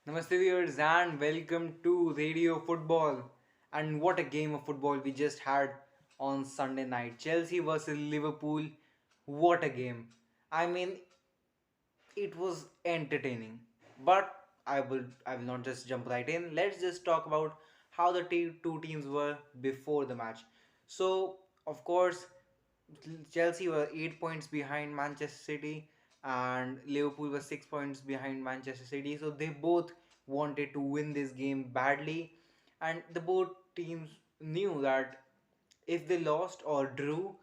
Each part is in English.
Namaste viewers and welcome to Radio Football. And what a game of football we just had on Sunday night. Chelsea versus Liverpool. What a game. I mean, it was entertaining. But I will not just jump right in. Let's just talk about how the two teams were before the match. So, of course, Chelsea were 8 points behind Manchester City and Liverpool was 6 points behind Manchester City. So they both wanted to win this game badly, and the both teams knew that if they lost or drew,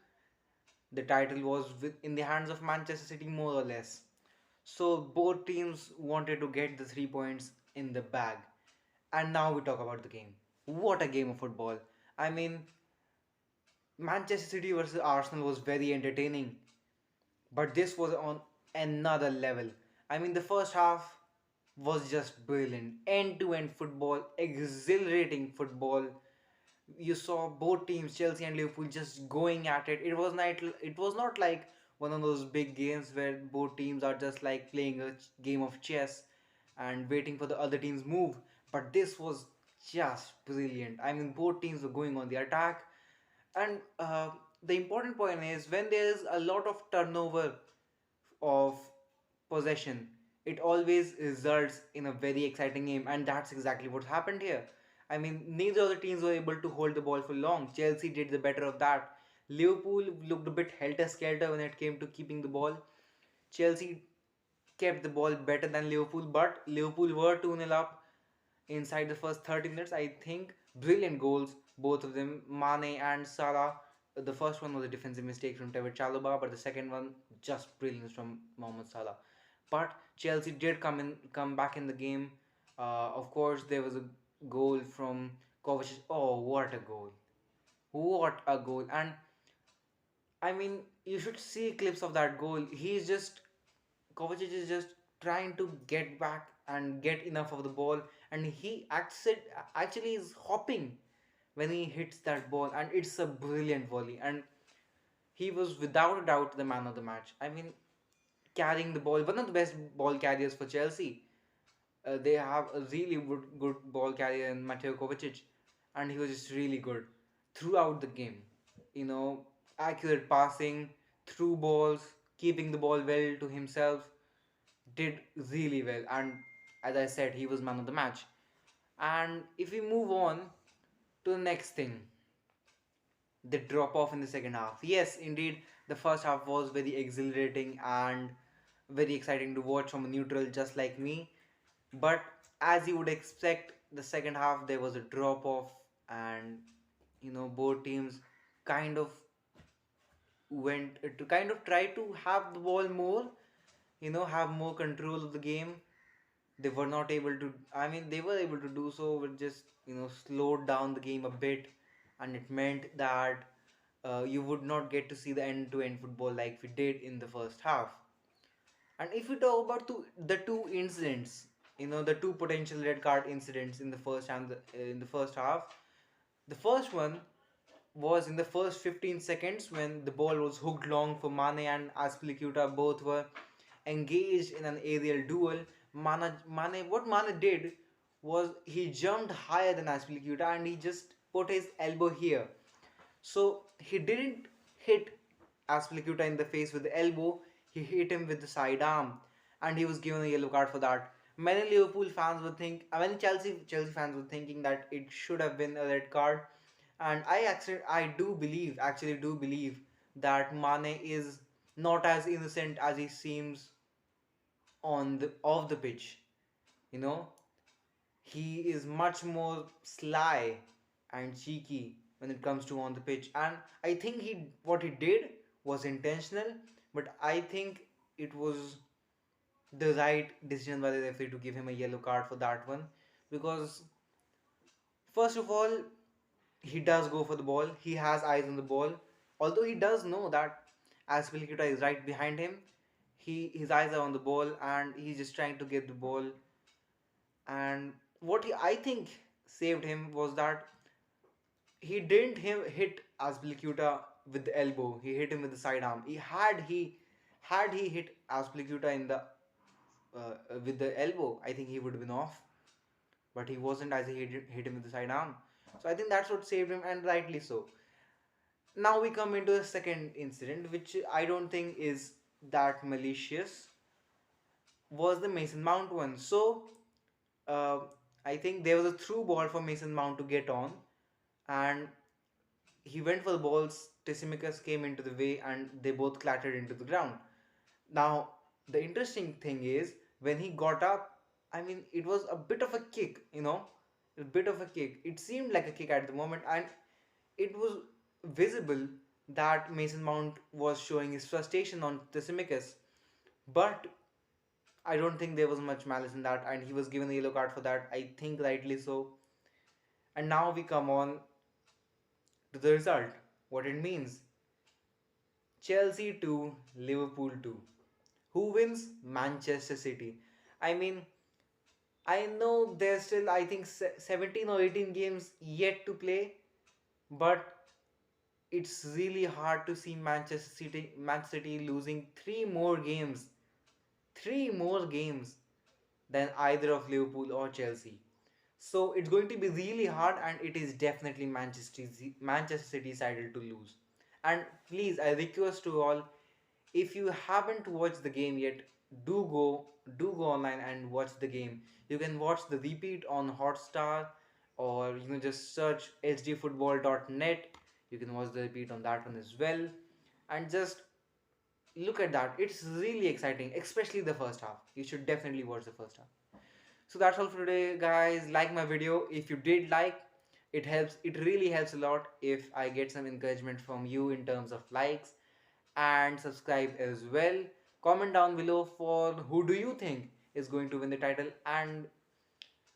the title was in the hands of Manchester City more or less. So both teams wanted to get the 3 points in the bag. And now we talk about the game. What a game of football! I mean, Manchester City versus Arsenal was very entertaining, but this was on another level. I mean, the first half was just brilliant. End to end football, exhilarating football. You saw both teams, Chelsea and Liverpool, just going at it. It was not like one of those big games where both teams are just like playing a game of chess and waiting for the other team's move. But this was just brilliant. I mean, both teams were going on the attack, and the important point is when there is a lot of turnover of possession, it always results in a very exciting game, and that's exactly what happened here. I mean, neither of the teams were able to hold the ball for long. Chelsea did the better of that. Liverpool looked a bit helter skelter when it came to keeping the ball. Chelsea kept the ball better than Liverpool, but Liverpool were 2 0 up inside the first 30 minutes. I think brilliant goals, both of them, Mane and Salah. The first one was a defensive mistake from David Chalobah, but the second one just brilliance from Mohamed Salah. But Chelsea did come back in the game. Of course, there was a goal from Kovacic. Oh, what a goal! What a goal! And I mean, you should see clips of that goal. He's just Kovacic is just trying to get back and get enough of the ball, and he actually is hopping when he hits that ball, and it's a brilliant volley. And he was without a doubt the man of the match. I mean, carrying the ball, one of the best ball carriers for Chelsea. They have a really good ball carrier in Mateo Kovacic, and he was just really good throughout the game. You know, accurate passing, through balls, keeping the ball well to himself, did really well. And as I said, he was man of the match. And if we move on to the next thing, the drop off in the second half. Yes, indeed, the first half was very exhilarating and very exciting to watch from a neutral just like me. But as you would expect, the second half there was a drop off, and both teams kind of went to kind of try to have the ball more, have more control of the game. They were not able to. I mean, they were able to do so, but just slowed down the game a bit, and it meant that you would not get to see the end-to-end football like we did in the first half. And if we talk about the two incidents, the two potential red card incidents in the first and in the first half, the first one was in the first 15 seconds when the ball was hooked long for Mane and Aspilicueta. Both were engaged in an aerial duel. What Mane did was he jumped higher than Aspilicueta and he just put his elbow here. So he didn't hit Aspilicueta in the face with the elbow, he hit him with the side arm, and he was given a yellow card for that. Many Liverpool fans would think, many Chelsea fans were thinking that it should have been a red card, and I do believe that Mane is not as innocent as he seems on the off the pitch. You know, he is much more sly and cheeky when it comes to on the pitch, and I think he what he did was intentional, but I think it was the right decision by the referee to give him a yellow card for that one, because first of all, he does go for the ball, he has eyes on the ball, although he does know that Aspilicueta is right behind him. His eyes are on the ball and he's just trying to get the ball. And I think saved him was that he didn't hit Azpilicueta with the elbow. He hit him with the side arm. He had he hit Azpilicueta in the with the elbow, I think he would have been off. but he wasn't as he hit him with the sidearm. So I think that's what saved him, and rightly so. Now we come into the second incident, which I don't think is that malicious, was the Mason Mount one. So uh, I think there was a through ball for Mason Mount to get on, and he went for the balls. Tisimicus came into the way, and they both clattered into the ground. Now, the interesting thing is when he got up, I mean, it was a bit of a kick, a bit of a kick. It seemed like a kick at the moment, and it was visible that Mason Mount was showing his frustration on Tisimicus. But I don't think there was much malice in that, and he was given a yellow card for that. I think rightly so. And now we come on to the result. What it means: Chelsea 2, Liverpool 2. Who wins? Manchester City. I mean, I know there's still, I think, 17 or 18 games yet to play, but it's really hard to see Manchester City losing three more games than either of Liverpool or Chelsea. So it's going to be really hard, and it is definitely Manchester City sided to lose. And please, I request to all, if you haven't watched the game yet, do go online and watch the game. You can watch the repeat on Hotstar, or you can just search hdfootball.net. You can watch the repeat on that one as well, and just look at that. It's really exciting, especially the first half. You should definitely watch the first half. So that's all for today, guys. Like my video if you did like. It really helps a lot if I get some encouragement from you in terms of likes, and subscribe as well. Comment down below for who do you think is going to win the title, and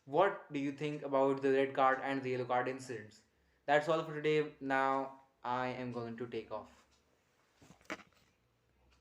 what do you think about the red card and the yellow card incidents. That's all for today. Now I am going to take off.